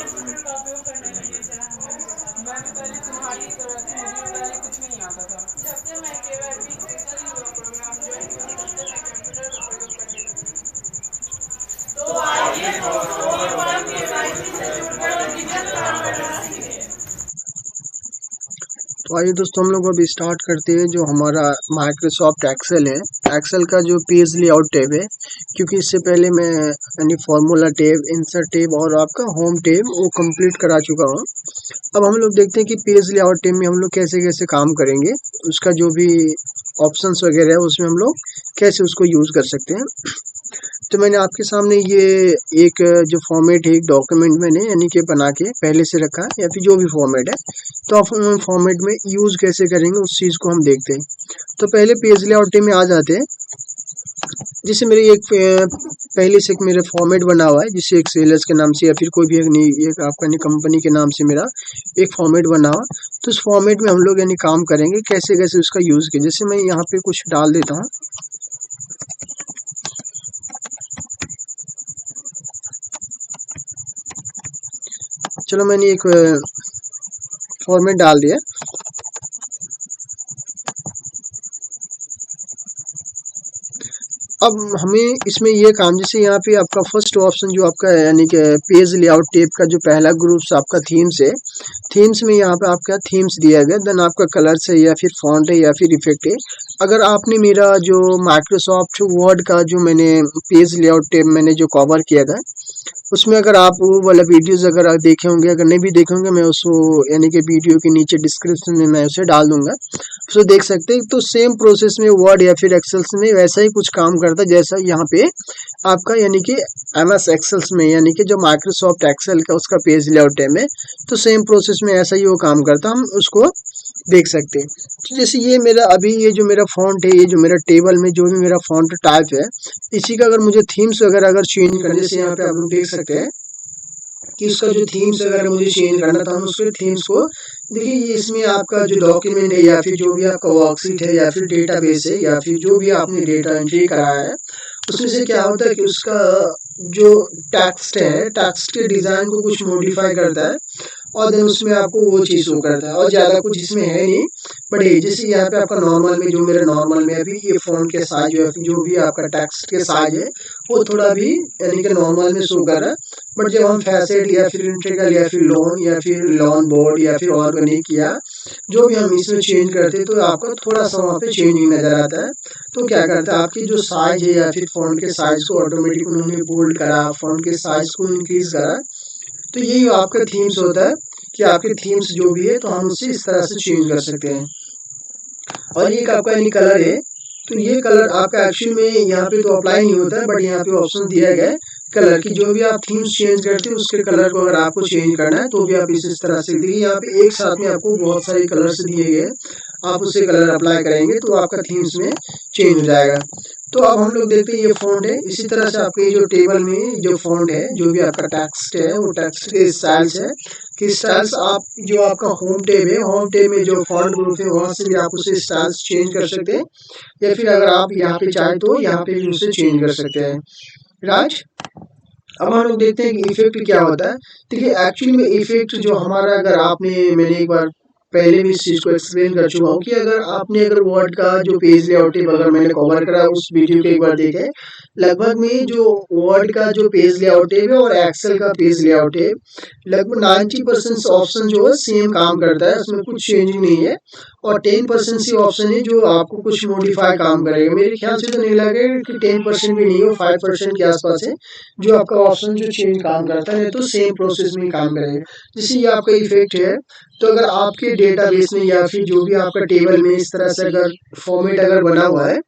Computer का उपयोग करने लगे थे। मैंने पहले तुम्हारी तरह थी, मुझे पहले कुछ नहीं आता था। जब से मैं केवल भी स्पेशल प्रोग्राम ज्वाइन किया तब से मैं कंप्यूटर का प्रयोग करने लगी। तो आइए दोस्तों, ये पढ़ के साइंस से जुड़कर डिजिटल काम करना सीखें। तो आइए दोस्तों, हम लोग अभी स्टार्ट करते हैं जो हमारा माइक्रोसॉफ्ट एक्सेल है। एक्सेल का जो पेज लेआउट टैब है, क्योंकि इससे पहले मैं यानी फार्मूला टैब, इंसर्ट टैब और आपका होम टैब वो कंप्लीट करा चुका हूँ। अब हम लोग देखते हैं कि पेज लेआउट टैब में हम लोग कैसे कैसे काम करेंगे, उसका जो भी ऑप्शंस वगैरह है उसमें हम लोग कैसे उसको यूज़ कर सकते हैं। तो मैंने आपके सामने ये एक जो फॉर्मेट है, एक डॉक्यूमेंट मैंने यानी कि बना के पहले से रखा है, या फिर जो भी फॉर्मेट है, तो आप फॉर्मेट में यूज़ कैसे करेंगे उस चीज़ को हम देखते हैं। तो पहले पेज लेआउट में आ जाते हैं। जिससे मेरे एक पहले से एक मेरा फॉर्मेट बना हुआ है, जिससे एक सेलर्स के नाम से या फिर कोई भी एक आपका कंपनी के नाम से मेरा एक फॉर्मेट बना हुआ। तो उस फॉर्मेट में हम लोग यानी काम करेंगे कैसे कैसे उसका यूज़ किया। जैसे मैं यहाँ पे कुछ डाल देता हूँ। चलो, मैंने एक फॉर्मेट डाल दिया। अब हमें इसमें ये काम, जैसे यहाँ पे आपका फर्स्ट ऑप्शन जो आपका है यानी कि पेज लेआउट टैब का जो पहला ग्रुप्स आपका थीम्स है, थीम्स में यहाँ पे आपका थीम्स दिया गया, देन आपका कलर्स है या फिर फॉन्ट है या फिर इफेक्ट है। अगर आपने मेरा जो माइक्रोसॉफ्ट वर्ड का जो मैंने पेज लेआउट टैब मैंने जो कवर किया था, उसमें अगर आप वो वाला वीडियोस अगर आप देखे होंगे, अगर नहीं भी देखे होंगे, मैं उसको यानी कि वीडियो के नीचे डिस्क्रिप्शन में मैं उसे डाल दूंगा, उसको देख सकते हैं। तो सेम प्रोसेस में वर्ड या फिर एक्सेल्स में वैसा ही कुछ काम करता है जैसा यहाँ पे आपका यानी कि MS एक्सेल्स में, यानी कि जो माइक्रोसॉफ्ट एक्सेल का उसका पेज लेआउट है में, तो सेम प्रोसेस में ऐसा ही वो काम करता, हम उसको देख सकते हैं। तो जैसे ये मेरा अभी ये जो मेरा फॉन्ट है, ये जो मेरा टेबल में जो भी मेरा फॉन्ट टाइप है, इसी का अगर मुझे थीम्स वगैरह अगर चेंज करने से, यहाँ पे आप लोग देख सकते हैं कि इसका जो थीम्स वगैरह मुझे चेंज करना था, हम उसके थीम्स को देखिए। ये इसमें आपका जो डॉक्यूमेंट है या फिर जो भी आपका वर्कशीट है या फिर डेटाबेस है या फिर जो भी आपने डेटा एंट्री कराया है, उसमें से क्या होता है कि उसका जो टेक्स्ट है, टेक्स्ट के डिज़ाइन को कुछ मॉडिफाई करता है और देन उसमें आपको वो चीज़ शो करता है, और ज़्यादा कुछ इसमें है नहीं। बट ये जैसे यहाँ पे आपका नॉर्मल में जो मेरा नॉर्मल में अभी ये फ़ॉन्ट के साइज जो भी आपका टेक्स्ट के साइज है, वो थोड़ा भी यानी कि नॉर्मल में शो कर रहा है। बट जब हम फैसेट या फिर इंटीग्रल या फिर लोन या फिर लॉन बोर्ड या फिर ऑर्गेनिक या जो भी हम इसमें चेंज करते हैं, तो आपको थोड़ा सा वहाँ पे चेंजिंग नज़र आता है। तो क्या करता है, आपकी जो साइज है या फिर फ़ॉन्ट के साइज को ऑटोमेटिक उन्होंने बोल्ड करा, फ़ॉन्ट के साइज को इंक्रीज करा। तो यही आपका थीम्स होता है कि आपके थीम्स जो भी है, तो हम उससे इस तरह से चेंज कर सकते हैं। और ये आपका यानी कलर है, तो ये कलर आपका एक्चुअल में यहाँ पे तो अप्लाई नहीं होता है, बट यहाँ पे ऑप्शन दिया गया है कलर की। जो भी आप थीम्स चेंज करते हैं उसके कलर को अगर आपको चेंज करना है, तो भी आप इस तरह से देखिए, यहाँ पे एक साथ में आपको बहुत सारे कलर्स दिए गए, आप उससे कलर अप्लाई करेंगे तो आपका थीम्स में चेंज हो जाएगा। तो अब हम लोग देखते हैं ये फॉन्ट है, इसी तरह से आपके जो टेबल में जो फॉन्ट है, जो भी आपका टेक्स्ट है, वो टेक्स्ट के स्टाइल्स है कि स्टाइल्स आप जो आपका होम टैब है, होम टैब में जो फॉन्ट ग्रुप है वहाँ से भी आप उसे स्टाइल्स चेंज कर सकते हैं, या फिर अगर आप यहाँ पे चाहे तो यहाँ पे भी उसे चेंज कर सकते हैं। राइट, अब हम लोग देखते हैं कि इफेक्ट क्या होता है। देखिए एक्चुअली में इफेक्ट जो हमारा, अगर आपने, मैंने एक बार पहले भी इस चीज़ को एक्सप्लेन कर चुका हूँ कि अगर आपने अगर वर्ड का जो पेज लेआउट है अगर मैंने कवर करा उस वीडियो को एक बार देखे, लगभग में जो वर्ड का जो पेज लेआउट है और एक्सेल का पेज लेआउट है, लगभग 90% ऑप्शन जो है सेम काम करता है, उसमें कुछ चेंजिंग नहीं है। और 10% सी ऑप्शन है जो आपको कुछ मॉडिफाई काम करेगा। मेरे ख्याल से तो नहीं लगेगा कि 10% भी नहीं हो, 5% के आसपास है जो आपका ऑप्शन जो चेंज काम करता है, तो सेम प्रोसेस में काम करेगा। जैसे ये आपका इफेक्ट है, तो अगर आपके डेटाबेस में या फिर जो भी आपका टेबल में इस तरह से अगर फॉर्मेट अगर बना हुआ है,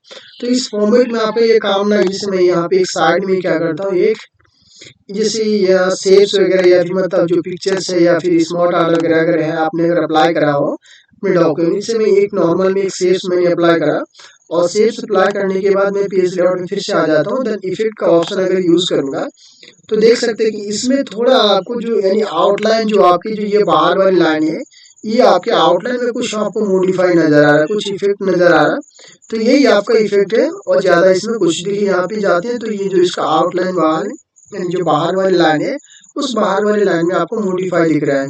तो इस फॉर्मेट में आपका ये काम ना, जैसे मैं यहाँ पे एक साइड में क्या करता हूँ, एक जैसे शेप्स वगैरह या फिर मतलब जो पिक्चर्स है या फिर स्मॉल आर्ट वगैरह अगर है, आपने अगर अप्लाई करा हो अपने डॉक्यूमेंट से, मैं एक नॉर्मल में एक शेप्स मैंने अप्लाई करा, और शेप्स अप्लाई करने के बाद मैं पेज लेआउट में फिर से आ जाता हूँ, देन इफेक्ट का ऑप्शन अगर यूज करूंगा, तो देख सकते हैं कि इसमें थोड़ा आपको जो यानी आउटलाइन जो आपकी जो ये बाहर वाली लाइन है, ये आपके आउटलाइन में कुछ आपको मॉडिफाई नजर आ रहा है, कुछ इफेक्ट नजर आ रहा है। तो यही आपका इफेक्ट है, और ज्यादा इसमें कुछ देखिए यहाँ पे जाते हैं तो ये जो इसका आउटलाइन बाहर है, यानी जो बाहर वाली लाइन है, उस बाहर वाले लाइन में आपको मॉडिफाई दिख रहा है,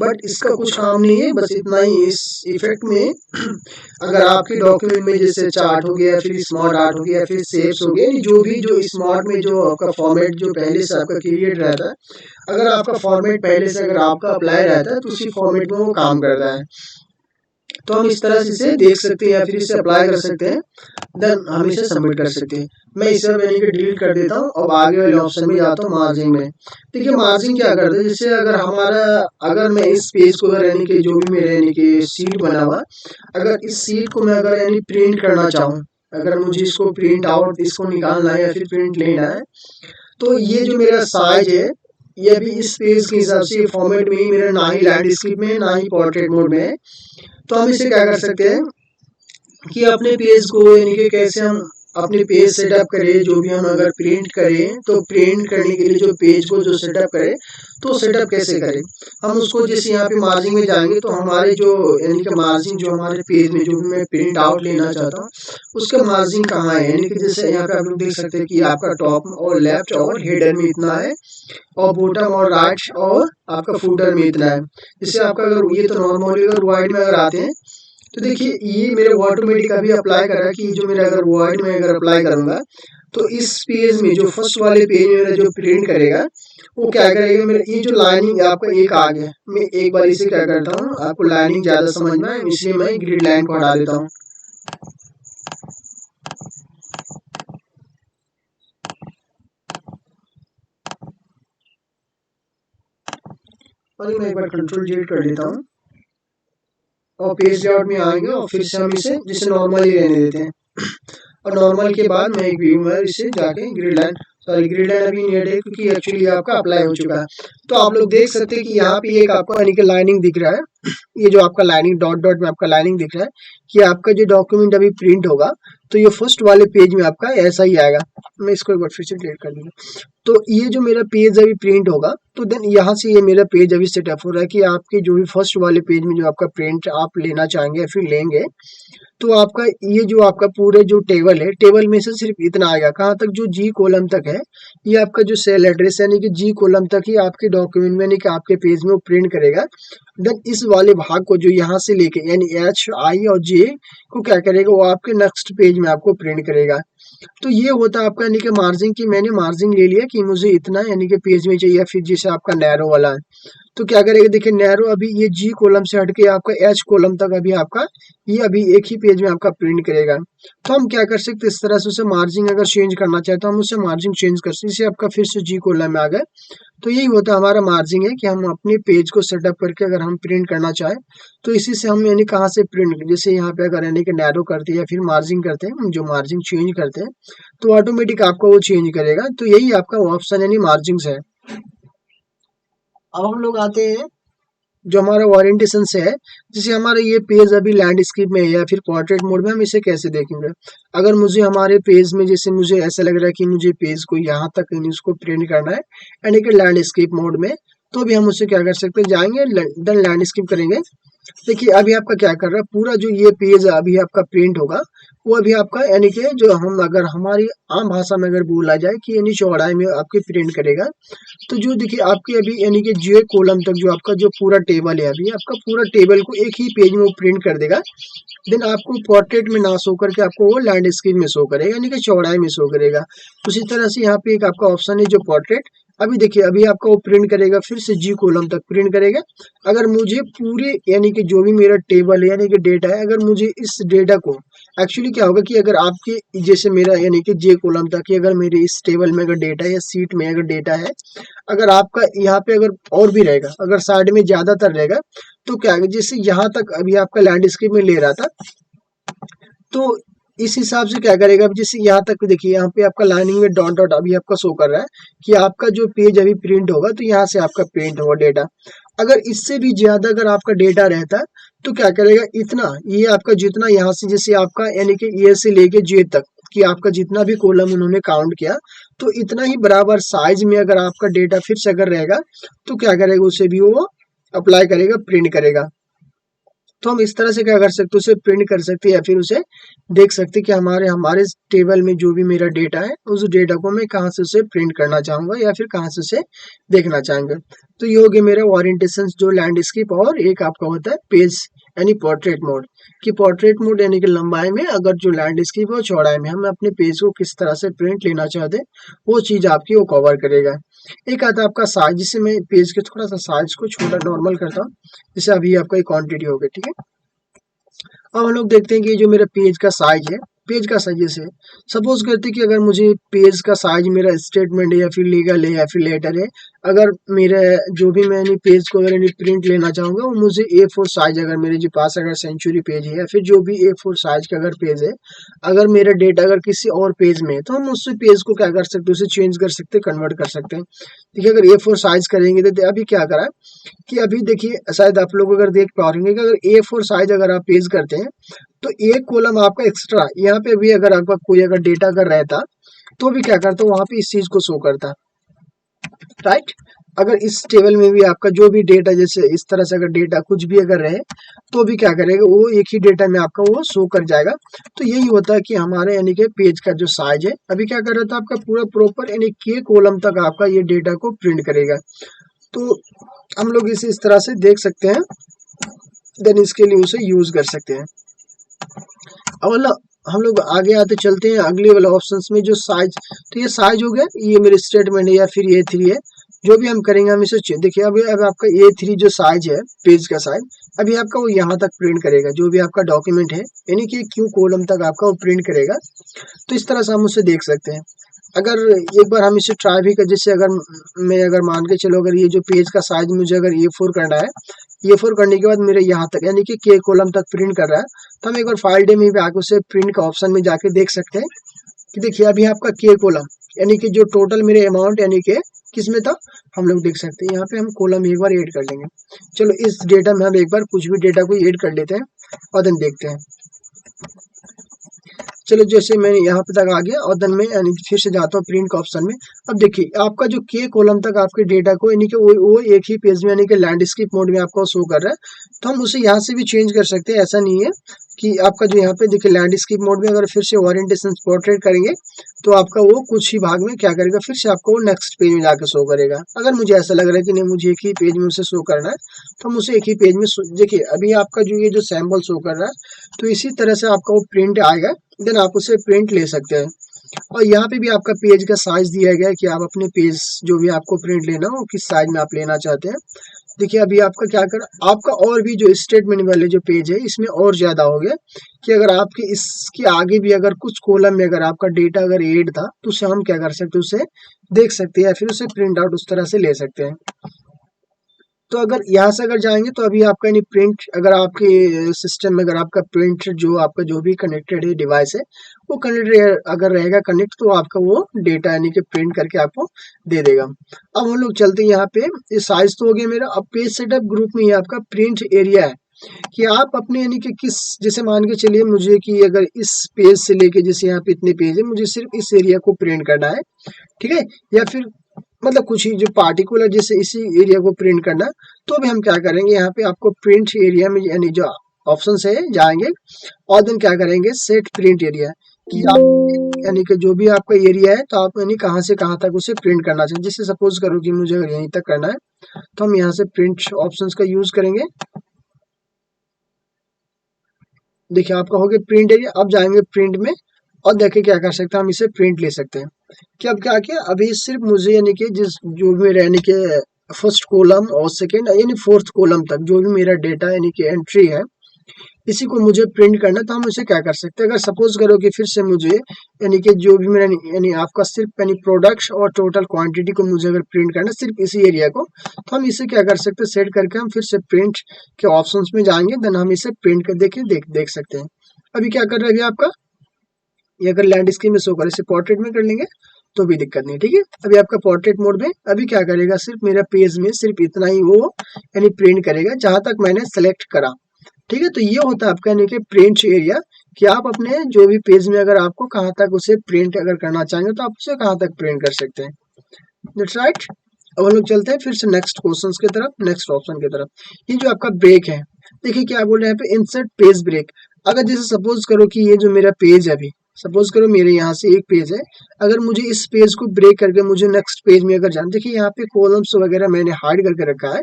बट इसका कुछ काम नहीं है। बस इतना ही इस इफेक्ट में अगर आपके डॉक्यूमेंट में जैसे चार्ट हो गया, फिर स्मॉट आर्ट हो गया, फिर शेप्स हो गया, जो भी जो स्मॉट में जो आपका फॉर्मेट जो पहले से आपका क्रिएट रहता है, अगर आपका फॉर्मेट पहले से अगर आपका अप्लाई रहता है तो उसी फॉर्मेट में वो काम करता है। तो हम इस तरह से इसे देख सकते हैं या फिर इसे अप्लाई कर सकते हैं, देन हम इसे सबमिट कर सकते हैं। मैं इसे यानी कि डिलीट कर देता हूँ। अब आगे वाले ऑप्शन में जाता हूँ, मार्जिन में। देखिए मार्जिन क्या करता है, जैसे अगर मैं इस पेज को अगर यानी कि जो भी मेरे यानी कि सीट बना हुआ, अगर इस सीट को मैं अगर यानी प्रिंट करना चाहूँ, अगर मुझे इसको प्रिंट आउट इसको निकालना है या फिर प्रिंट लेना है, तो ये जो मेरा साइज है ये भी इस पेज के हिसाब से फॉर्मेट में ही मेरा ना ही लैंडस्केप में ना ही पोर्ट्रेट मोड में है। तो हम इसे क्या कर सकते हैं कि अपने पेज को यानी कि कैसे हम अपने पेज सेटअप करें, जो भी हम अगर प्रिंट करें तो प्रिंट करने के लिए जो पेज को जो सेटअप करें, तो सेटअप कैसे करें हम उसको। जैसे यहाँ पे मार्जिन में जाएंगे तो हमारे जो यानी कि मार्जिन जो हमारे पेज में जो भी मैं प्रिंट आउट लेना चाहता हूँ उसका मार्जिन कहाँ है, यानी कि जैसे यहाँ पे आप लोग देख सकते हैं कि आपका टॉप और लेफ्ट और हेडर में इतना है और बॉटम और राइट और आपका फुटर में इतना है। जैसे आपका अगर ये तो नॉर्मली अगर वाइड में अगर आते हैं तो देखिए ये मेरे ऑटोमेटिक अभी अप्लाई कर रहा है कि जो मेरा अगर वर्ड में अगर अप्लाई करूंगा तो इस पेज में जो फर्स्ट वाले पेज में मेरा जो प्रिंट करेगा वो क्या करेगा, मेरा ये जो लाइनिंग आपका एक आ गया, मैं एक बार इसे क्या करता हूँ, आपको लाइनिंग ज्यादा समझ में आए इसलिए मैं ग्रिड लाइन को हटा देता हूँ। और मैं एक बार कंट्रोल जेड कर लेता हूँ और पेज लेआउट में आएंगे और फिर से हम इसे जैसे नॉर्मली रहने देते हैं। और नॉर्मल के बाद मैं एक व्यू में इसे जाके ग्रिड लाइन अभी नहीं है क्योंकि एक्चुअली आपका अप्लाई हो चुका है। तो आप लोग देख सकते हैं कि यहाँ पे एक आपको यानी कि लाइनिंग दिख रहा है, ये जो आपका लाइनिंग डॉट डॉट में आपका लाइनिंग दिख रहा है कि आपका जो डॉक्यूमेंट अभी प्रिंट होगा तो ये फर्स्ट वाले पेज में आपका ऐसा ही आएगा। मैं इसको एक बार फिर से डिलीट कर दूंगा। तो ये जो मेरा पेज अभी प्रिंट होगा तो देन यहाँ से ये मेरा पेज अभी सेटअप हो रहा है कि आपके जो भी फर्स्ट वाले पेज में जो आपका प्रिंट आप लेना चाहेंगे फिर लेंगे तो आपका ये जो आपका पूरे जो टेबल है, टेबल में से सिर्फ इतना आएगा, कहाँ तक, जो जी कॉलम तक है। ये आपका जो सेल एड्रेस यानी कि जी कॉलम तक ही आपके डॉक्यूमेंट में यानी कि आपके पेज में वो प्रिंट करेगा। देन इस वाले भाग को जो यहाँ से लेके यानी एच आई और जे को क्या करेगा, वो आपके नेक्स्ट पेज में आपको प्रिंट करेगा। तो ये होता है आपका यानी कि मार्जिन की मैंने मार्जिन ले लिया कि मुझे इतना यानी कि पेज में चाहिए। फिर जैसे आपका नैरो वाला है तो क्या करेगा, देखिए नैरो अभी ये जी कॉलम से हटके आपका एच कॉलम तक अभी आपका ये अभी एक ही पेज में आपका प्रिंट करेगा। तो हम क्या कर सकते हैं, इस तरह से उसे मार्जिन अगर चेंज करना चाहे तो हम उसे मार्जिन चेंज कर सकते हैं। जैसे आपका फिर से जी कॉलम में आ गए तो यही होता है हमारा मार्जिन है कि हम अपने पेज को सेटअप करके अगर हम प्रिंट करना चाहें तो इसी से हम यानी कहाँ से प्रिंट, जैसे यहाँ पे अगर यानी कि नैरो करते हैं या फिर मार्जिन करते हैं, हम जो मार्जिन चेंज करते हैं तो ऑटोमेटिक आपका वो चेंज करेगा। तो यही आपका ऑप्शन यानी मार्जिन है। अब हम लोग आते हैं जो हमारा ओरिएंटेशन से है, जैसे हमारा ये पेज अभी लैंडस्केप में है या फिर पोर्ट्रेट मोड में, हम इसे कैसे देखेंगे। अगर मुझे हमारे पेज में जैसे मुझे ऐसा लग रहा है कि मुझे पेज को यहाँ तक उसको प्रिंट करना है यानी कि लैंडस्केप मोड में, तो भी हम उससे क्या कर सकते हैं, जाएंगे देन लैंडस्केप करेंगे। देखिए अभी आपका क्या कर रहा है, पूरा जो ये पेज अभी आपका प्रिंट होगा वो अभी आपका यानी कि जो हम अगर हमारी आम भाषा में अगर बोला जाए कि यानी चौड़ाई में आपके प्रिंट करेगा। तो जो देखिए आपके अभी यानी कि जे कॉलम तक जो आपका जो पूरा टेबल है अभी आपका पूरा टेबल को एक ही पेज में वो प्रिंट कर देगा। देन आपको पोर्ट्रेट में ना शो करके आपको वो लैंडस्केप में शो करेगा यानी कि चौड़ाई में शो करेगा। उसी तरह से यहाँ पे एक आपका ऑप्शन है जो पोर्ट्रेट, अभी देखिए अभी आपका वो प्रिंट करेगा फिर से जी कॉलम तक प्रिंट करेगा। अगर मुझे पूरे यानी कि जो भी मेरा टेबल है यानी कि डेटा है, अगर मुझे इस डेटा को एक्चुअली क्या होगा कि अगर आपके जैसे मेरा यानी कि जे कॉलम तक अगर मेरे इस टेबल में अगर डेटा या सीट में अगर डेटा है, अगर आपका यहाँ पे अगर और भी रहेगा, अगर साइड में ज्यादातर रहेगा तो क्या है, जैसे यहाँ तक अभी आपका लैंडस्केप में ले रहा था तो इस हिसाब से क्या करेगा, अब जैसे यहाँ तक देखिए यहाँ पे आपका लाइनिंग में डॉट डॉट अभी आपका शो कर रहा है कि आपका जो पेज अभी प्रिंट होगा तो यहाँ से आपका प्रिंट होगा डेटा। अगर इससे भी ज्यादा अगर आपका डेटा रहता तो क्या करेगा, इतना ये आपका जितना यहाँ से जैसे आपका यानी कि ए से लेके जे तक कि आपका जितना भी कॉलम उन्होंने काउंट किया तो इतना ही बराबर साइज में अगर आपका डेटा फिर से अगर रहेगा तो क्या करेगा, उसे भी वो अप्लाई करेगा, प्रिंट करेगा। तो हम इस तरह से क्या कर सकते हैं, उसे प्रिंट कर सकते हैं या फिर उसे देख सकते हैं कि हमारे हमारे टेबल में जो भी मेरा डेटा है उस डेटा को मैं कहाँ से उसे प्रिंट करना चाहूंगा या फिर कहाँ से उसे देखना चाहूंगा। तो ये हो गया मेरा ओरिएंटेशन जो लैंडस्केप, और एक आपका होता है पेज यानी पोर्ट्रेट मोड। कि पोर्ट्रेट मोड यानी कि लंबाई में, अगर जो लैंडस्केप है चौड़ाई में, हम अपने पेज को किस तरह से प्रिंट लेना चाहते हैं वो चीज आपकी वो कवर करेगा। एक आता है आपका साइज, जिसे मैं पेज के थोड़ा सा साइज को छोटा नॉर्मल करता हूँ, जैसे अभी आपका क्वांटिटी हो गया, ठीक है। अब हम लोग देखते हैं कि जो मेरा पेज का साइज है, पेज का साइज जैसे सपोज करते हैं कि अगर मुझे पेज का साइज मेरा स्टेटमेंट है या फिर लीगल है या फिर लेटर है, अगर मेरा जो भी मैंने पेज को अगर प्रिंट लेना चाहूंगा वो मुझे A4 साइज, अगर मेरे जो पास अगर सेंचुरी पेज है या फिर जो भी A4 साइज का अगर पेज है, अगर मेरा डेटा अगर किसी और पेज में है तो हम उस पेज को क्या कर सकते हैं, उसे चेंज कर सकते हैं, कन्वर्ट कर सकते हैं। देखिए अगर A4 साइज करेंगे तो अभी क्या करा कि अभी देखिए शायद आप लोग अगर देख पा रहे हैं कि अगर A4 साइज अगर आप पेज करते हैं तो एक कॉलम आपका एक्स्ट्रा यहाँ पे भी अगर आपका कोई अगर डेटा अगर रहता तो भी क्या करता वहां पे इस चीज को शो करता, राइट। अगर इस टेबल में भी आपका जो भी डेटा जैसे इस तरह से अगर डेटा कुछ भी अगर रहे तो भी क्या करेगा वो एक ही डेटा में आपका वो शो कर जाएगा। तो यही होता है कि हमारे यानी कि पेज का जो साइज है अभी क्या कर रहा था आपका पूरा प्रॉपर यानी के कॉलम तक आपका ये डेटा को प्रिंट करेगा। तो हम लोग इसे इस तरह से देख सकते हैं, देन इसके लिए उसे यूज कर सकते हैं। अब हम लोग आगे आते चलते हैं अगले वाले ऑप्शंस में जो साइज, तो ये साइज हो गया, ये मेरे स्टेटमेंट है या फिर A3 है, जो भी हम करेंगे हम इसे देखिए अभी अब आपका A3 जो साइज है पेज का साइज अभी आपका वो यहाँ तक प्रिंट करेगा, जो भी आपका डॉक्यूमेंट है यानी कि क्यू कॉलम तक आपका वो प्रिंट करेगा। तो इस तरह से हम उसे देख सकते हैं। अगर एक बार हम इसे ट्राई भी कर, जैसे अगर मैं अगर मान के चलो अगर ये जो पेज का साइज मुझे अगर A4 करना है, A4 करने के बाद मेरे यहाँ तक यानी कि के कॉलम तक प्रिंट कर रहा है, तो हम एक बार फाइल डे में भी आके उसे प्रिंट का ऑप्शन में जाके देख सकते हैं कि देखिए अभी आपका के कॉलम यानी कि जो टोटल मेरे अमाउंट यानी कि किस में था हम लोग देख सकते हैं। यहाँ पे हम कॉलम एक बार ऐड कर लेंगे। चलो इस डेटा में हम एक बार कुछ भी डेटा को ऐड कर लेते हैं और देन देखते हैं। चलो जैसे मैंने यहाँ पे तक आ गया और देन मैं यानी फिर से जाता हूँ प्रिंट का ऑप्शन में। अब देखिए आपका जो के कॉलम तक आपके डेटा को यानी कि वो एक ही पेज में यानी कि लैंडस्केप मोड में आपको शो कर रहा है, तो हम उसे यहाँ से भी चेंज कर सकते हैं। ऐसा नहीं है कि आपका जो यहाँ पे देखिए लैंडस्केप मोड में अगर फिर से ओरिएंटेशन पोर्ट्रेट करेंगे तो आपका वो कुछ ही भाग में क्या करेगा, फिर से आपको वो नेक्स्ट पेज में जाकर शो करेगा। अगर मुझे ऐसा लग रहा है कि नहीं मुझे एक ही पेज में उसे शो करना है तो हम उसे एक ही पेज में देखिए अभी आपका जो ये जो सैम्पल शो कर रहा है तो इसी तरह से आपका वो प्रिंट आएगा, देन आप उसे प्रिंट ले सकते हैं। और यहाँ पे भी आपका पेज का साइज दिया गया है कि आप अपने पेज जो भी आपको प्रिंट लेना हो किस साइज में आप लेना चाहते हैं। देखिए अभी आपका क्या कर आपका और भी जो स्टेटमेंट वाले जो पेज है इसमें और ज्यादा हो गया कि अगर आपके इसके आगे भी अगर कुछ कॉलम में अगर आपका डेटा अगर ऐड था तो उसे हम क्या कर सकते हैं, उसे देख सकते हैं या फिर उसे प्रिंट आउट उस तरह से ले सकते हैं। तो अगर यहाँ से अगर जाएंगे तो अभी आपका यानी प्रिंट अगर आपके सिस्टम में अगर आपका प्रिंट जो आपका जो भी कनेक्टेड है डिवाइस है वो कनेक्टेड अगर रहेगा कनेक्ट तो आपका वो डेटा यानी कि प्रिंट करके आपको दे देगा। अब हम लोग चलते हैं यहाँ पे, ये साइज तो हो गया मेरा। अब पेज सेटअप ग्रुप में ये आपका प्रिंट एरिया है कि आप अपने यानी कि किस, जैसे मान के चलिए मुझे कि अगर इस पेज से लेके जैसे यहाँ पे इतने पेज है मुझे सिर्फ इस एरिया को प्रिंट करना है, ठीक है, या फिर मतलब कुछ ही जो पार्टिकुलर जैसे इसी एरिया को प्रिंट करना, तो भी हम क्या करेंगे यहाँ पे आपको प्रिंट एरिया में यानी जो ऑप्शन है जाएंगे और देन क्या करेंगे सेट प्रिंट एरिया कि आप यानी कि जो भी आपका एरिया है तो आप यानी कहाँ से कहाँ तक उसे प्रिंट करना चाहिए। जैसे सपोज करो कि मुझे अगर यहीं तक करना है तो हम यहाँ से प्रिंट ऑप्शंस का यूज करेंगे। देखिए आपका हो गया प्रिंट एरिया। अब जाएंगे प्रिंट में और देखिए क्या कर सकते हैं, हम इसे प्रिंट ले सकते हैं। कि अब क्या किया अभी सिर्फ मुझे यानी कि जिस जो भी मेरा यानी कि फर्स्ट कॉलम और सेकेंड यानी फोर्थ कॉलम तक जो भी मेरा डेटा यानी कि एंट्री है इसी को मुझे प्रिंट करना, तो हम इसे क्या कर सकते हैं, अगर सपोज करो कि फिर से मुझे यानी कि जो भी मेरा यानी आपका सिर्फ यानी प्रोडक्ट्स और टोटल क्वांटिटी को मुझे अगर प्रिंट करना सिर्फ इसी एरिया को, तो हम इसे क्या कर सकते हैं सेट करके हम फिर से प्रिंट के ऑप्शंस में जाएंगे, देन हम इसे प्रिंट कर देख सकते हैं। अभी क्या कर रहा है आपका ये अगर लैंडस्केप में शो करे इसे पोर्ट्रेट में कर लेंगे तो भी दिक्कत नहीं, ठीक है। अभी आपका पोर्ट्रेट मोड में अभी क्या करेगा सिर्फ मेरा पेज में सिर्फ इतना ही वो यानी प्रिंट करेगा जहां तक मैंने सेलेक्ट करा, ठीक है। तो ये होता है आपका यानी कि प्रिंट एरिया कि आप अपने जो भी पेज में अगर आपको कहाँ तक उसे प्रिंट अगर करना चाहेंगे तो आप उसे कहाँ तक प्रिंट कर सकते हैं। That's right. अब हम लोग चलते हैं फिर से नेक्स्ट क्वेश्चन की तरफ, नेक्स्ट ऑप्शन की तरफ। ये जो आपका ब्रेक है देखिए क्या बोल रहे हैं यहाँ पे, इंसर्ट पेज ब्रेक। अगर जैसे सपोज करो कि ये जो मेरा पेज है, अभी सपोज करो मेरे यहाँ से एक पेज है, अगर मुझे इस पेज को ब्रेक करके मुझे नेक्स्ट पेज में अगर जाना, देखिए यहाँ पे कॉलम्स वगैरह मैंने हाइड करके रखा है,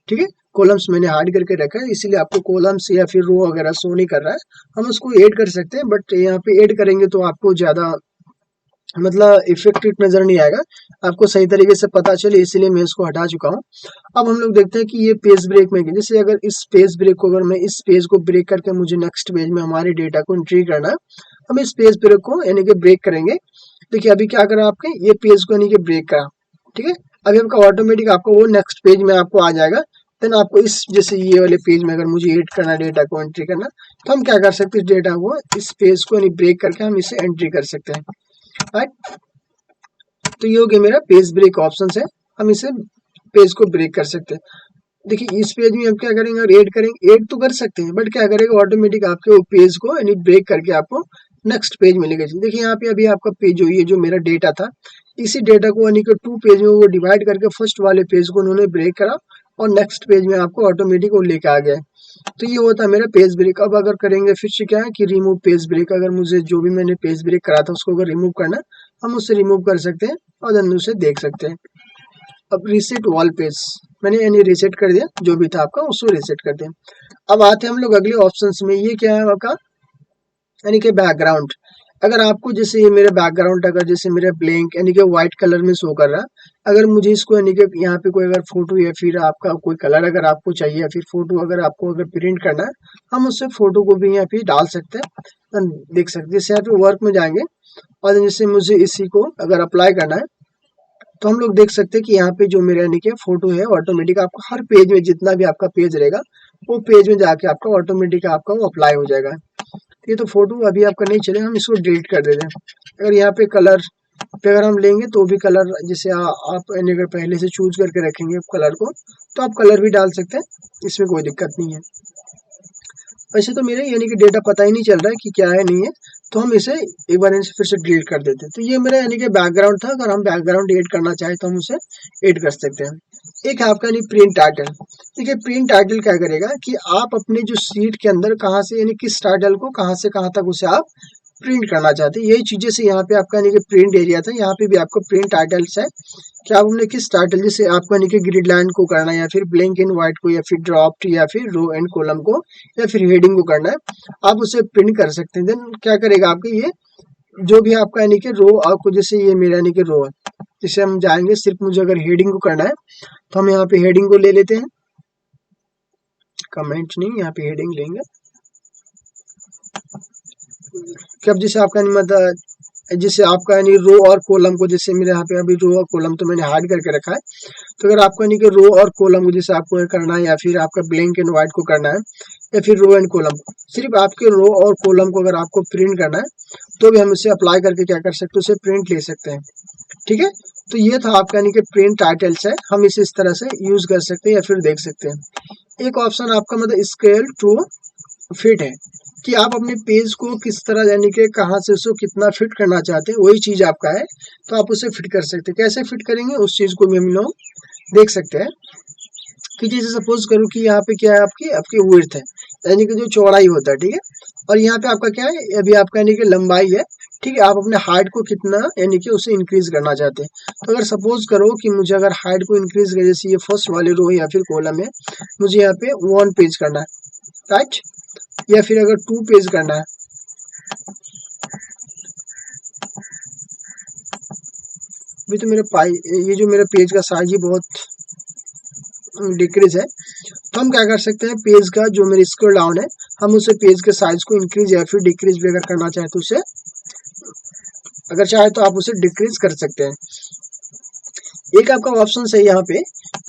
ठीक है, कॉलम्स मैंने हाइड करके रखा है, इसीलिए आपको कॉलम्स या फिर रो वगैरह शो नहीं कर रहा है। हम उसको ऐड कर सकते हैं, बट यहाँ पे ऐड करेंगे तो आपको ज़्यादा मतलब इफेक्टिव नजर नहीं आएगा, आपको सही तरीके से पता चले, इसीलिए मैं इसको हटा चुका हूँ। अब हम लोग देखते हैं कि ये पेज ब्रेक में जैसे अगर इस पेज ब्रेक को, अगर मैं इस पेज को ब्रेक करके मुझे नेक्स्ट पेज में हमारे डेटा को एंट्री करना है, हम इस पेज ब्रेक को यानी कि ब्रेक करेंगे। देखिए अभी क्या करा आपके, ये पेज को यानी कि ब्रेक करा, ठीक है, अभी आपका ऑटोमेटिक आपको वो नेक्स्ट पेज में आपको आ जाएगा। देन आपको इस जैसे ये वाले पेज में अगर मुझे एड करना, डेटा को एंट्री करना, तो हम क्या कर सकते हैं, डेटा को इस पेज को यानी ब्रेक करके हम इसे एंट्री कर सकते हैं, राइट। तो ये हो गया मेरा पेज ब्रेक ऑप्शन है, हम इसे पेज को ब्रेक कर सकते हैं। देखिए इस पेज में हम क्या करेंगे, और ऐड करेंगे, ऐड तो कर सकते हैं, बट क्या करेगा ऑटोमेटिक आपके वो पेज को यानी ब्रेक करके आपको नेक्स्ट पेज में लेके। देखिए यहाँ पे अभी आपका पेज जो ये जो मेरा डेटा था, इसी डेटा को यानी कि 2 पेज में वो डिवाइड करके फर्स्ट वाले पेज को उन्होंने ब्रेक करा और नेक्स्ट पेज में आपको ऑटोमेटिक वो लेके आ गया। तो ये होता है मेरा पेज ब्रेक। अब अगर करेंगे फिर से क्या है कि रिमूव पेज ब्रेक, अगर मुझे जो भी मैंने पेज ब्रेक करा था उसको अगर रिमूव करना है, हम उससे रिमूव कर सकते हैं और देन उसे देख सकते हैं। अब रीसेट वॉल पेज मैंने यानी रीसेट कर दिया, जो भी था आपका उसको रीसेट कर दिया। अब आते हैं हम लोग अगले ऑप्शंस में, ये क्या है आपका यानी कि बैकग्राउंड। अगर आपको जैसे ये मेरा बैकग्राउंड अगर जैसे मेरा ब्लैंक यानी कि व्हाइट कलर में शो कर रहा है, अगर मुझे इसको यानी कि यहाँ पे कोई अगर फोटो या फिर आपका कोई कलर अगर आपको चाहिए या फिर फोटो अगर आपको अगर प्रिंट करना है, हम उससे फोटो को भी यहाँ पे डाल सकते हैं, देख सकते हैं। जैसे यहाँ पे वर्क में जाएंगे और जैसे मुझे इसी को अगर अप्लाई करना है, तो हम लोग देख सकते हैं कि यहाँ पे जो मेरा यानी कि फोटो है ऑटोमेटिक आपको हर पेज में जितना भी आपका पेज रहेगा वो पेज में जाके आपका ऑटोमेटिक आपका वो अप्लाई हो जाएगा। ये तो फोटो अभी आपका नहीं चले, हम इसको डिलीट कर देते हैं। अगर यहाँ पे कलर पे अगर हम लेंगे तो भी कलर जैसे आप यानी अगर पहले से चूज करके रखेंगे कलर को, तो आप कलर भी डाल सकते हैं, इसमें कोई दिक्कत नहीं है। वैसे तो मेरे यानी कि डेटा पता ही नहीं चल रहा है कि क्या है नहीं है, तो हम इसे एक बार इसे फिर से डिलीट कर देते हैं। तो ये मेरा यानी कि बैकग्राउंड था, अगर हम बैकग्राउंड ऐड करना चाहें तो हम उसे ऐड कर सकते हैं। एक है आपका यानी प्रिंट टाइटल। देखिए प्रिंट टाइटल क्या करेगा कि आप अपने जो सीट के अंदर कहाँ से यानी किस टाइटल को कहाँ से कहाँ तक उसे आप प्रिंट करना चाहते हैं, यही चीजें से यहाँ पे आपका यानी कि प्रिंट एरिया था, यहाँ पे भी आपको प्रिंट टाइटल्स है कि आप अपने किस टाइटल जैसे आपको यानी कि ग्रिड लाइन को करना है या फिर ब्लैंक एंड व्हाइट को या फिर ड्रॉप्ड या फिर रो एंड कॉलम को या फिर हेडिंग को करना है, आप उसे प्रिंट कर सकते हैं। देन क्या करेगा आपके ये जो भी आपका यानी कि रो आपको जैसे ये मेरा यानी कि रो है, जिसे हम जाएंगे सिर्फ मुझे अगर हेडिंग को करना है तो हम यहाँ पे हेडिंग को ले लेते हैं, कमेंट नहीं यहाँ पे हेडिंग लेंगे कि अब जैसे आपका मतलब जैसे आपका यानी रो और कॉलम को जैसे मेरे यहाँ पे अभी रो और कॉलम तो मैंने हाइड करके रखा है, तो अगर आपको यानी कि रो और कॉलम को जैसे आपको ये करना है या फिर आपका ब्लैंक एंड व्हाइट को करना है या फिर रो एंड कॉलम, सिर्फ आपके रो और कॉलम को अगर आपको प्रिंट करना है तो भी हम इसे अप्लाई करके क्या कर सकते हैं, उसे प्रिंट ले सकते हैं, ठीक है। तो ये था आपका यानी कि प्रिंट टाइटल्स है, हम इसे इस तरह से यूज कर सकते हैं या फिर देख सकते हैं। एक ऑप्शन आपका मतलब स्केल टू फिट है कि आप अपने पेज को किस तरह यानी कि कहाँ से उसको कितना फिट करना चाहते हैं, वही चीज आपका है, तो आप उसे फिट कर सकते हैं। कैसे फिट करेंगे उस चीज को भी हम लोग देख सकते हैं कि जैसे सपोज करूँ कि यहाँ पे क्या है आपकी आपकी विड्थ है यानी कि जो चौड़ाई होता है, ठीक है, और यहाँ पे आपका क्या है अभी आपका यानी कि लंबाई है, ठीक है, आप अपने हाइट को कितना यानी कि उसे इंक्रीज करना चाहते हैं। तो अगर सपोज करो कि मुझे अगर हाइट को इंक्रीज कर जैसे ये फर्स्ट वाले रो या फिर कॉलम है, मुझे यहाँ पे 1 पेज करना है, राइट, या फिर अगर 2 पेज करना है, अभी तो मेरे ये जो मेरा पेज का साइज ही बहुत डिक्रीज है, तो हम क्या कर सकते हैं पेज का जो मेरे स्क्रॉल डाउन है हम उसे पेज के साइज को इंक्रीज या फिर डिक्रीज भी अगर करना चाहे तो उसे अगर चाहे तो आप उसे डिक्रीज कर सकते हैं। एक आपका ऑप्शन है यहाँ पे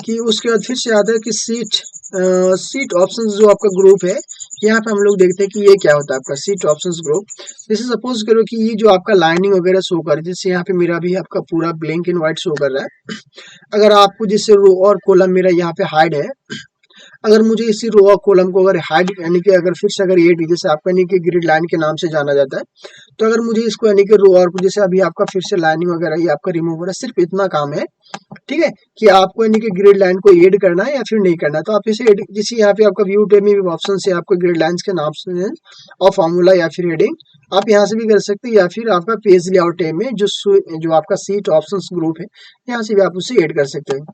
कि उसके बाद फिर से आता है कि सीट ऑप्शंस जो आपका ग्रुप है, यहाँ पे हम लोग देखते हैं कि ये क्या होता है आपका सीट ऑप्शंस ग्रुप। जैसे सपोज करो कि ये जो आपका लाइनिंग वगैरह शो कर जैसे यहाँ पे मेरा भी आपका पूरा ब्लैंक एंड व्हाइट शो कर रहा है, अगर आपको जैसे रो और कॉलम मेरा यहाँ पे हाइड है अगर मुझे इसी रो और कॉलम को अगर हाइड यानी कि अगर फिर से अगर ये जैसे आपका यानी कि ग्रिड लाइन के नाम से जाना जाता है, तो अगर मुझे इसको यानी कि रो और जैसे अभी आपका फिर से लाइनिंग वगैरह ये आपका रिमूव हो रहा है, सिर्फ इतना काम है, ठीक है, कि आपको यानी कि ग्रिड लाइन को ऐड करना है या फिर नहीं करना है। तो आप इसे जैसे यहाँ पे आपका व्यू टैब में भी ऑप्शन है आपको ग्रिड लाइंस के नाम से और फॉर्मूला या फिर हेडिंग आप यहाँ से भी कर सकते हैं, या फिर आपका पेज लेआउट टैब में जो आपका सीट ऑप्शंस ग्रुप है यहाँ से भी आप उसे ऐड कर सकते हैं।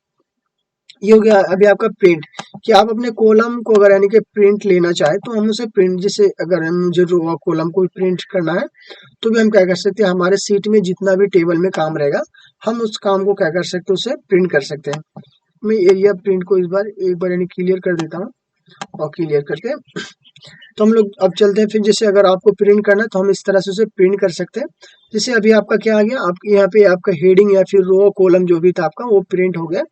ये हो गया अभी आपका प्रिंट, कि आप अपने कॉलम को अगर यानी कि प्रिंट लेना चाहे तो हम उसे प्रिंट, जैसे अगर मुझे रो और कॉलम को प्रिंट करना है तो भी हम क्या कर सकते हैं, हमारे सीट में जितना भी टेबल में काम रहेगा हम उस काम को क्या कर सकते हैं, उसे प्रिंट कर सकते हैं। मैं एरिया प्रिंट को एक बार यानी क्लियर कर देता हूँ, और क्लियर करके तो हम लोग अब चलते हैं। फिर जैसे अगर आपको प्रिंट करना है तो हम इस तरह से उसे प्रिंट कर सकते हैं। जैसे अभी आपका क्या आ गया, आप यहाँ पे आपका हेडिंग या फिर रो कॉलम जो भी था आपका वो प्रिंट हो गया।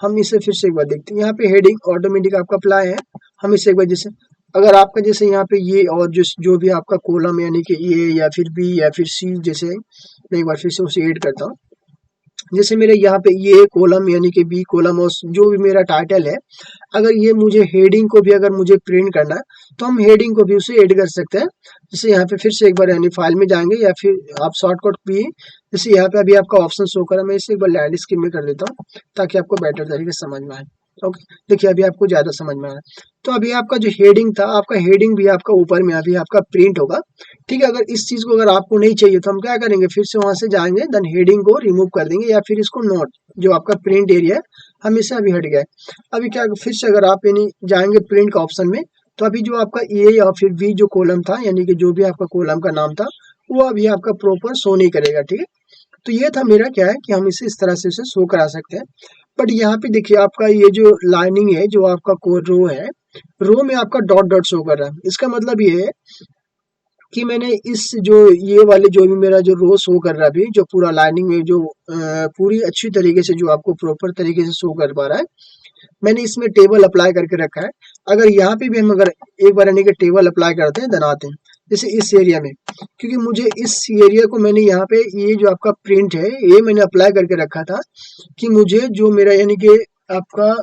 हम इसे फिर से एक बार देखते हैं, यहाँ पे हेडिंग ऑटोमेटिक आपका अप्लाई है। हम इसे एक बार जैसे अगर आपका जैसे यहाँ पे ये और जो भी आपका कॉलम यानी कि ए या फिर बी या फिर सी, जैसे मैं एक बार फिर से उसे ऐड करता हूँ। जैसे मेरे यहाँ पे ये कॉलम यानी कि बी कॉलम और जो भी मेरा टाइटल है, अगर ये मुझे हेडिंग को भी अगर मुझे प्रिंट करना है तो हम हेडिंग को भी उसे ऐड कर सकते हैं। जैसे यहाँ पे फिर से एक बार यानी फाइल में जाएंगे या फिर आप शॉर्टकट भी, जैसे यहाँ पे अभी आपका ऑप्शन शो करा, मैं इसे एक बार लैंडस्केप में कर देता हूँ ताकि आपको बेटर तरीके से समझ में आए। ओके, देखिए अभी आपको ज्यादा समझ में आ रहा है। तो अभी आपका जो हेडिंग था, आपका हेडिंग भी आपका ऊपर में अभी आपका प्रिंट होगा, ठीक है। अगर इस चीज को अगर आपको नहीं चाहिए तो हम क्या करेंगे, फिर से वहां से जाएंगे, देन हेडिंग को रिमूव कर देंगे या फिर इसको नोट जो आपका प्रिंट एरिया है हम इससे अभी हट गए। अभी क्या फिर से अगर आप यानी जाएंगे प्रिंट का ऑप्शन में, तो अभी जो आपका ए या फिर बी जो कॉलम था यानी कि जो भी आपका कॉलम का नाम था वो अभी आपका प्रॉपर शो नहीं करेगा, ठीक है। तो ये था मेरा क्या है कि हम इसे इस तरह से इसे शो करा सकते हैं। बट यहाँ पे देखिए आपका ये जो लाइनिंग है, जो आपका कोड रो है, रो में आपका डॉट डॉट शो कर रहा है। इसका मतलब ये है कि मैंने इस जो ये वाले जो भी मेरा जो रो शो कर रहा है अभी, जो पूरा लाइनिंग में जो पूरी अच्छी तरीके से जो आपको प्रॉपर तरीके से शो कर पा रहा है, मैंने इसमें टेबल अप्लाई करके रखा है। अगर यहाँ पे भी हम अगर एक बार यानी कि टेबल अप्लाई करते हैं, बनाते हैं जैसे इस एरिया में, क्योंकि मुझे इस एरिया को मैंने यहाँ पे ये जो आपका प्रिंट है ये मैंने अप्लाई करके रखा था कि मुझे जो मेरा यानी कि आपका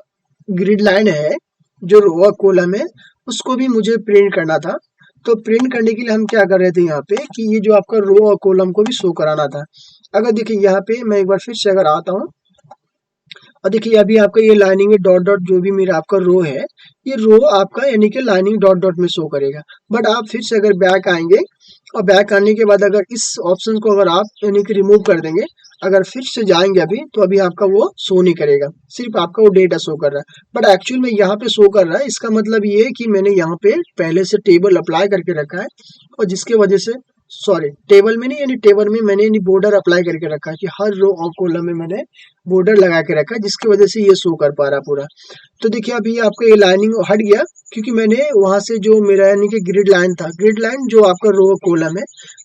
ग्रिड लाइन है, जो रो कॉलम है, उसको भी मुझे प्रिंट करना था। तो प्रिंट करने के लिए हम क्या कर रहे थे यहाँ पे कि ये जो आपका रो और कॉलम को भी शो कराना था। अगर देखिए यहाँ पे मैं एक बार फिर से अगर आता हूँ, और देखिए अभी आपका ये लाइनिंग में डॉट डॉट जो भी मेरा आपका रो है, ये रो आपका यानी कि लाइनिंग डॉट डॉट में शो करेगा। बट आप फिर से अगर बैक आएंगे और बैक आने के बाद अगर इस ऑप्शन को अगर आप यानी कि रिमूव कर देंगे, अगर फिर से जाएंगे अभी, तो अभी आपका वो शो नहीं करेगा, सिर्फ आपका वो डेटा शो कर रहा है। बट एक्चुअल में यहाँ पे शो कर रहा है, इसका मतलब ये है कि मैंने यहाँ पे पहले से टेबल अप्लाई करके रखा है, और जिसके वजह से, सॉरी टेबल में नहीं, यानी टेबल में मैंने यानी बॉर्डर अप्लाई करके रखा है कि हर रो और कॉलम में मैंने बॉर्डर लगा के रखा है, जिसकी वजह से ये शो कर पा रहा पूरा। तो देखिए अभी आपका ये लाइनिंग हट गया, क्योंकि मैंने वहां से जो मेरा यानी कि ग्रिड लाइन था, ग्रिड लाइन जो आपका रो कॉलम है,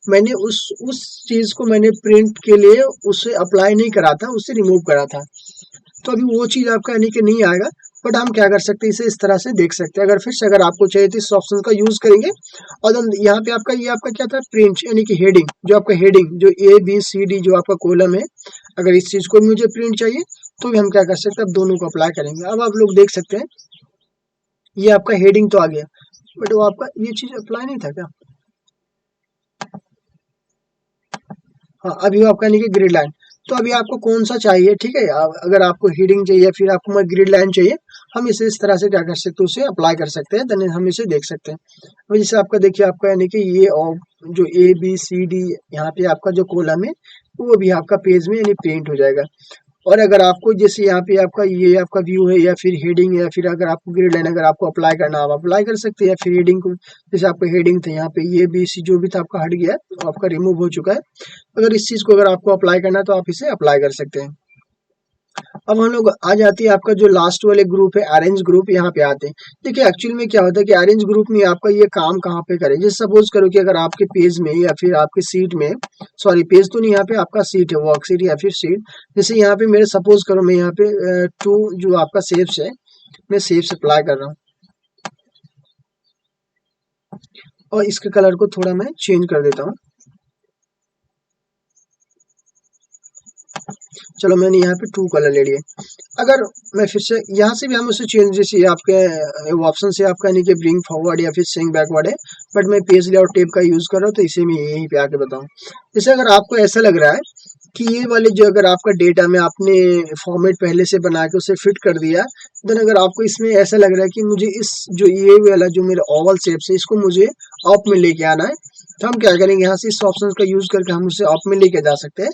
मैंने उस चीज को मैंने प्रिंट के लिए उसे अप्लाई नहीं करा था, उसे रिमूव करा था। तो अभी वो चीज आपका यानी कि नहीं आएगा। बट हम क्या कर सकते हैं, इसे इस तरह से देख सकते हैं। अगर फिर से अगर आपको चाहिए तो इस ऑप्शन का यूज करेंगे, और then यहाँ पे आपका ये आपका क्या था, प्रिंट यानी कि हेडिंग, जो आपका हेडिंग जो ए बी सी डी जो आपका कॉलम है, अगर इस चीज को भी मुझे प्रिंट चाहिए तो भी हम क्या कर सकते हैं, अब दोनों को अप्लाई करेंगे। अब आप लोग देख सकते हैं ये आपका हेडिंग तो आ गया, बट वो आपका ये चीज अप्लाई नहीं था क्या। हाँ, अभी वो आपका यानी कि ग्रिड लाइन। तो अभी आपको कौन सा चाहिए, ठीक है। अगर आपको हेडिंग चाहिए या फिर आपको ग्रिड लाइन चाहिए, हम इसे इस तरह से क्या कर सकते हैं, उसे अप्लाई कर सकते हैं, देन हम इसे देख सकते हैं। अभी जैसे आपका देखिए आपका यानी कि ये और जो ए बी सी डी यहाँ पे आपका जो कॉलम है वो भी आपका पेज में यानी प्रिंट हो जाएगा। और अगर आपको जैसे यहाँ पे आपका ये आपका व्यू है या फिर हेडिंग है, या फिर अगर आपको ग्रिड लाइन अगर आपको अप्लाई करना आप अप्लाई कर सकते हैं, या फिर हेडिंग को जैसे आपका हेडिंग था यहाँ पे ये बी सी जो भी था आपका हट गया है, तो आपका रिमूव हो चुका है। अगर इस चीज को अगर आपको अप्लाई करना है तो आप इसे अप्लाई कर सकते हैं। अब हम लोग आ जाती है आपका जो लास्ट वाले ग्रुप है अरेंज ग्रुप, यहाँ पे आते हैं। देखिए एक्चुअल में क्या होता है कि अरेंज ग्रुप में आपका ये काम कहाँ पे करें, जैसे सपोज करो कि अगर आपके पेज में या फिर आपके सीट में, सॉरी पेज तो नहीं, यहाँ पे आपका सीट है, वर्क सीट या फिर सीट, जैसे यहाँ पे मेरे सपोज करो मैं यहाँ पे टू जो आपका शेप्स है, मैं शेप्स अप्लाई कर रहा हूँ, और इसके कलर को थोड़ा मैं चेंज कर देता हूँ। चलो मैंने यहाँ पे 2 कलर ले लिए। अगर मैं फिर से यहाँ से भी हम उसे चेंज, जैसे आपके ऑप्शन से आपका नहीं कि ब्रिंग फॉरवर्ड या फिर स्विंग बैकवर्ड है, बट मैं पेज लेआउट टेप का यूज कर रहा हूँ, तो इसे मैं यहीं पे आके बताऊँ। जैसे अगर आपको ऐसा लग रहा है कि ये वाले जो अगर आपका डेटा में आपने फॉर्मेट पहले से बना के उसे फिट कर दिया, देन अगर आपको इसमें ऐसा लग रहा है कि मुझे इस जो ये वाला जो मेरा ओवल शेप है इसको मुझे अप में लेके आना है, तो हम क्या करेंगे, यहाँ से इस ऑप्शन का यूज करके हम उसे अप में लेके जा सकते हैं।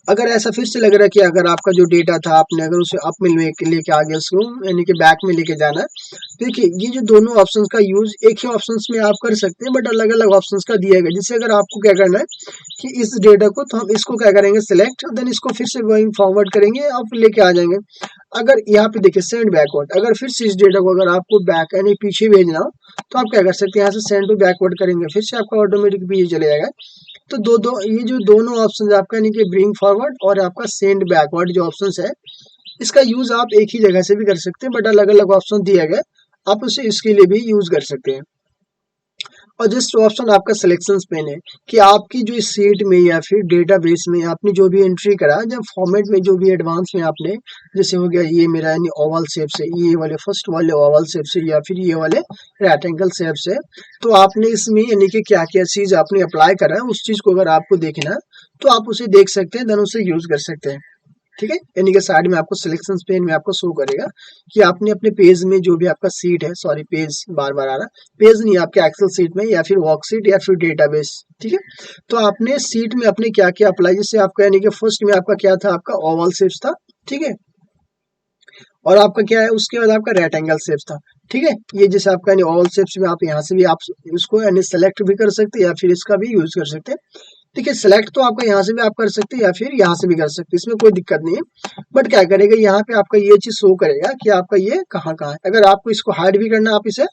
अगर ऐसा फिर से लग रहा है कि अगर आपका जो डेटा था आपने अगर उसे अप में लेके आ गया उसको यानी कि बैक में लेके जाना है, देखिए ये जो दोनों ऑप्शंस का यूज एक ही ऑप्शंस में आप कर सकते हैं, बट अलग अलग ऑप्शंस का दिया गया। जिससे अगर आपको क्या करना है कि इस डेटा को, तो हम इसको क्या करेंगे सिलेक्ट, देन इसको फिर से गोइंग फॉरवर्ड करेंगे, आप लेके आ जाएंगे। अगर यहाँ पे देखिए सेंड बैकवर्ड, अगर फिर से इस डेटा को अगर आपको बैक यानी पीछे भेजना हो, तो आप क्या कर सकते हैं, यहाँ से सेंड टू बैकवर्ड करेंगे, फिर से आपका ऑटोमेटिक पीछे चले जाएगा। तो दो ये जो दोनों ऑप्शन आपका यानी कि ब्रिंग फॉरवर्ड और आपका सेंड बैकवर्ड जो ऑप्शन है, इसका यूज आप एक ही जगह से भी कर सकते हैं, बट अलग अलग ऑप्शन दिया गया, आप उसे इसके लिए भी यूज कर सकते हैं। और जस्ट ऑप्शन आपका सिलेक्शन पेन है कि आपकी जो इस सीट में या फिर डेटाबेस में आपने जो भी एंट्री करा, जब फॉर्मेट में जो भी एडवांस में आपने, जैसे हो गया ये मेरा यानी ओवल शेप से, ये वाले फर्स्ट वाले ओवल शेप से या फिर ये वाले रेक्टेंगल शेप से, तो आपने इसमें यानी कि क्या क्या चीज आपने अप्लाई करा है उस चीज को अगर आपको देखना है, तो आप उसे देख सकते हैं, देन उसे यूज कर सकते हैं। ठीक है, यानी कि साइड में आपको सिलेक्शन पेन में आपको शो करेगा कि आपने अपने पेज में जो भी आपका सीट है, सॉरी पेज बार बार आ रहा, पेज नहीं आपके एक्सेल सीट में या फिर वर्कशीट या फिर डेटाबेस। ठीक है, तो आपने सीट में अपने क्या क्या अप्लाई, जैसे आपका यानी कि फर्स्ट में आपका क्या था, आपका ओवल शेप्स था। ठीक है, और आपका क्या है उसके बाद आपका रेक्टेंगल शेप्स था। ठीक है, ये जैसे आपका यानी ओवल शेप्स में आप यहाँ से भी आप इसको यानी सेलेक्ट भी कर सकते हैं या फिर इसका भी यूज कर सकते हैं। देखिए सेलेक्ट तो आपका यहाँ से भी आप कर सकते हैं या फिर यहाँ से भी कर सकते हैं, इसमें कोई दिक्कत नहीं है। बट क्या करेगा, यहाँ पे आपका ये चीज शो करेगा कि आपका ये कहाँ कहाँ है। अगर आपको इसको हाइड भी करना है, आप इसे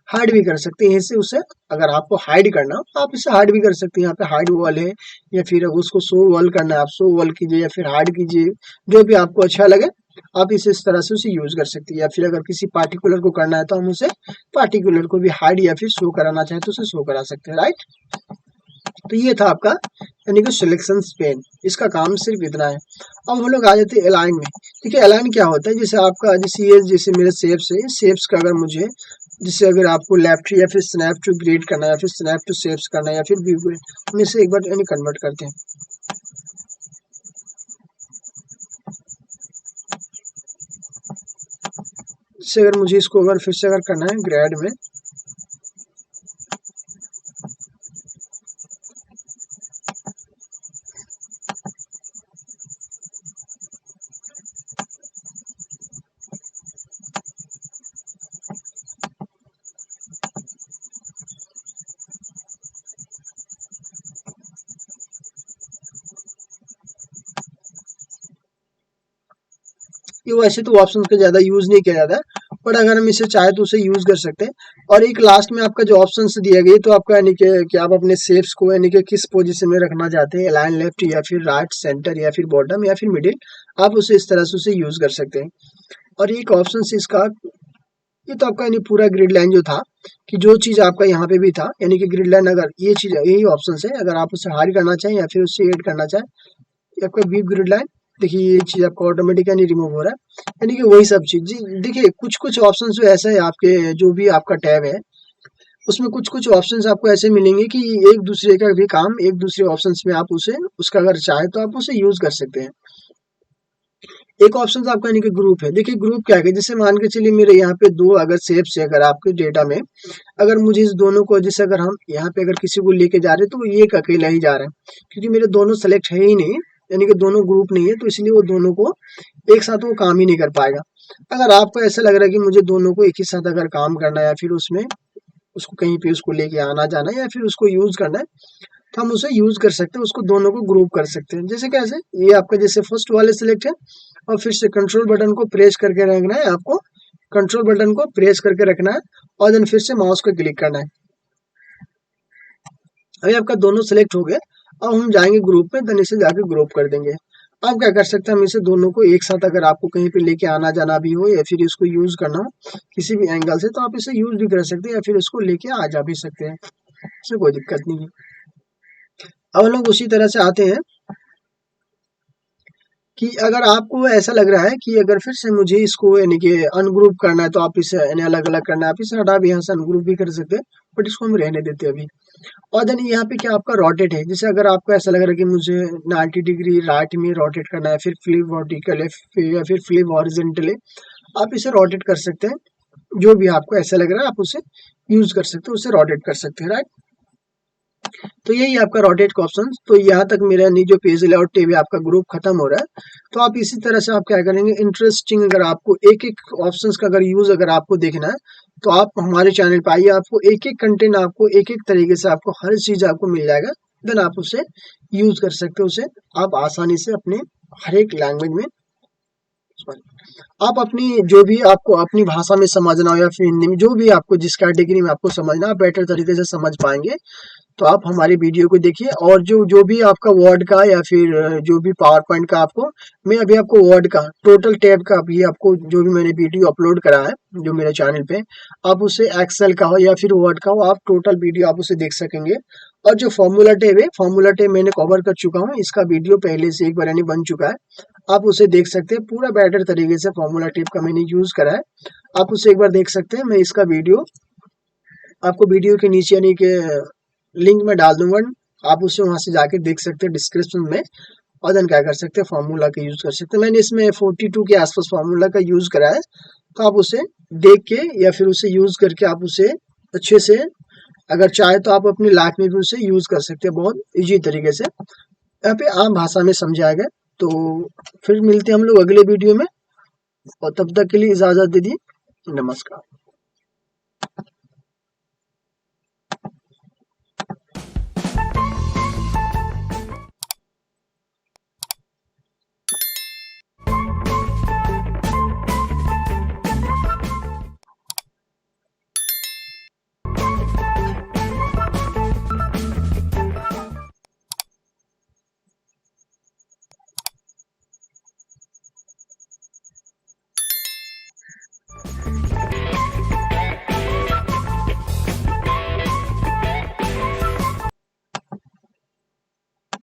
हाइड भी कर सकते हैं, इसे उसे अगर आपको हाइड करना हो आप इसे हाइड भी कर सकते हैं। यहाँ पे हाइड वॉल है, या फिर उसको शो वॉल करना है आप शो वॉल कीजिए या फिर हाइड कीजिए, जो भी आपको अच्छा लगे आप इसे इस तरह से उसे यूज कर सकते हैं। या फिर अगर किसी पार्टिकुलर को करना है तो हम उसे पार्टिकुलर को भी हाइड या फिर शो कराना चाहे तो उसे शो करा सकते हैं। राइट, तो ये था आपका यानी कि सिलेक्शन पेन, इसका काम सिर्फ इतना है। अब हम लोग आ जाते हैं अलाइन में। देखिए अलाइन क्या होता है, जैसे आपका जैसे ये जैसे मेरे शेप्स है, शेप्स का अगर मुझे जैसे अगर आपको लेफ्ट या फिर स्नैप टू ग्रेड करना है या फिर स्नैप टू शेप्स करना है या फिर व्यू ग्रेड, हम इसे एक बार यानी कन्वर्ट करते हैं। जैसे अगर मुझे इसको अगर फिर से अगर करना है ग्रेड में, ये वैसे तो ऑप्शन का ज्यादा यूज नहीं किया जाता है, बट अगर हम इसे चाहे तो उसे यूज कर सकते हैं। और एक लास्ट में आपका जो ऑप्शन दिया गया, तो आपका यानी कि आप अपने शेप्स को यानी कि किस पोजीशन में रखना चाहते हैं, अलाइन लेफ्ट या फिर राइट, सेंटर या फिर बॉटम या फिर मिडिल, आप उसे इस तरह से उसे यूज कर सकते हैं। और एक ऑप्शन से इसका, ये तो आपका यानी पूरा ग्रिड लाइन जो था कि जो चीज आपका यहाँ पे भी था, यानी कि ग्रिड लाइन अगर ये चीज यही ऑप्शन है, अगर आप उसे हाइड करना चाहें या फिर उससे एड करना चाहें, आपका वीव ग्रिड लाइन, देखिए ये चीज आपका ऑटोमेटिकली रिमूव हो रहा है, यानी कि वही सब चीज देखिए कुछ कुछ ऑप्शन जो ऐसा है आपके जो भी आपका टैब है उसमें कुछ कुछ ऑप्शंस आपको ऐसे मिलेंगे कि एक दूसरे का भी काम एक दूसरे ऑप्शंस में आप उसे उसका अगर चाहे तो आप उसे यूज कर सकते हैं। एक ऑप्शन आपका यानी कि ग्रुप है। देखिए ग्रुप क्या है, जैसे मान के चलिए मेरे यहाँ पे दो अगर शेप्स है, अगर आपके डेटा में अगर मुझे इस दोनों को, जैसे अगर हम यहाँ पे अगर किसी को लेके जा रहे हैं तो ये एक अकेला ही जा रहा है, क्योंकि मेरे दोनों सेलेक्ट है ही नहीं, यानी कि दोनों ग्रुप नहीं है, तो इसलिए वो दोनों को एक साथ वो काम ही नहीं कर पाएगा। अगर आपको ऐसा लग रहा है कि मुझे दोनों को एक ही साथ अगर काम करना है या फिर उसमें उसको कहीं पे उसको लेके आना जाना है या फिर उसको यूज करना है, तो हम उसे यूज कर सकते हैं, उसको दोनों को ग्रुप कर सकते हैं। जैसे कैसे, ये आपका जैसे फर्स्ट वाले सिलेक्ट है और फिर से कंट्रोल बटन को प्रेस करके रखना है आपको, कंट्रोल बटन को प्रेस करके रखना है और देन फिर से माउस को क्लिक करना है। अभी आपका दोनों सिलेक्ट हो गए, अब हम जाएंगे ग्रुप में, देन इसे जाके ग्रुप कर देंगे। आप क्या कर सकते हैं, हम इसे दोनों को एक साथ अगर आपको कहीं पे लेके आना जाना भी हो या फिर इसको यूज करना हो किसी भी एंगल से, तो आप इसे यूज भी कर सकते हैं या फिर उसको लेके आ जा भी सकते हैं, इसमें कोई दिक्कत नहीं है। अब हम लोग उसी तरह से आते हैं कि अगर आपको ऐसा लग रहा है कि अगर फिर से मुझे इसको यानी कि अनग्रुप करना है तो आप इसे यानी अलग अलग करना है, आप इसे हटा भी यहाँ से अनग्रुप भी कर सकते हैं, बट इसको हम रहने देते हैं अभी। और देन यहाँ पे क्या आपका रोटेट है, जैसे अगर आपको ऐसा लग रहा है कि मुझे 90 डिग्री राइट में रोटेट करना है, फिर फ्लिप वर्टिकल है, या फिर फ्लिप हॉरिजॉन्टल है, आप इसे रोटेट कर सकते हैं। जो भी आपको ऐसा लग रहा है आप उसे यूज कर सकते हो, उसे रोटेट कर सकते हैं, राइट। तो यही आपका रोटेट का ऑप्शन। तो यहाँ तक मेरा नहीं जो पेज लेआउट टेब है आपका ग्रुप खत्म हो रहा है। तो आप इसी तरह से आप क्या करेंगे, इंटरेस्टिंग अगर आपको एक एक ऑप्शंस का अगर यूज अगर आपको देखना है तो आप हमारे चैनल पर आइए, आपको एक एक कंटेंट आपको एक एक तरीके से आपको हर चीज आपको मिल जाएगा। देन आप उसे यूज कर सकते हो, उसे आप आसानी से अपने हर एक लैंग्वेज में आप अपनी जो भी आपको अपनी भाषा में समझना हो या फिर हिंदी में, जो भी आपको जिस कैटेगरी में आपको समझना आप बेटर तरीके से समझ पाएंगे। तो आप हमारी वीडियो को देखिए, और जो जो भी आपका वर्ड का या फिर जो भी पावर पॉइंट का आपको, मैं अभी आपको वर्ड का टोटल टैब का भी आपको जो भी मैंने वीडियो अपलोड करा है जो मेरे चैनल पे, आप उसे एक्सेल का हो या फिर वर्ड का हो, आप टोटल वीडियो आप उसे देख सकेंगे। और जो फॉर्मूला टैब है, फॉर्मूला टैब मैंने कवर कर चुका हूँ, इसका वीडियो पहले से एक बार यानी बन चुका है, आप उसे देख सकते हैं। पूरा बेटर तरीके से फॉर्मूला टैब का मैंने यूज करा है, आप उसे एक बार देख सकते हैं। मैं इसका वीडियो आपको वीडियो के नीचे यानी कि लिंक में डाल दूंगा, आप उसे वहां से जाके देख सकते हैं डिस्क्रिप्शन में। और देन क्या कर सकते हैं, फार्मूला का यूज कर सकते हैं। मैंने इसमें 42 के आसपास फार्मूला का यूज करा है, तो आप उसे देख के या फिर उसे यूज करके आप उसे अच्छे से अगर चाहे तो आप अपनी लाइफ में भी उसे यूज कर सकते हैं बहुत इजी तरीके से, यहाँ पे आम भाषा में समझाया गया। तो फिर मिलते हैं हम लोग अगले वीडियो में, और तब तक के लिए इजाजत दीजिए, नमस्कार।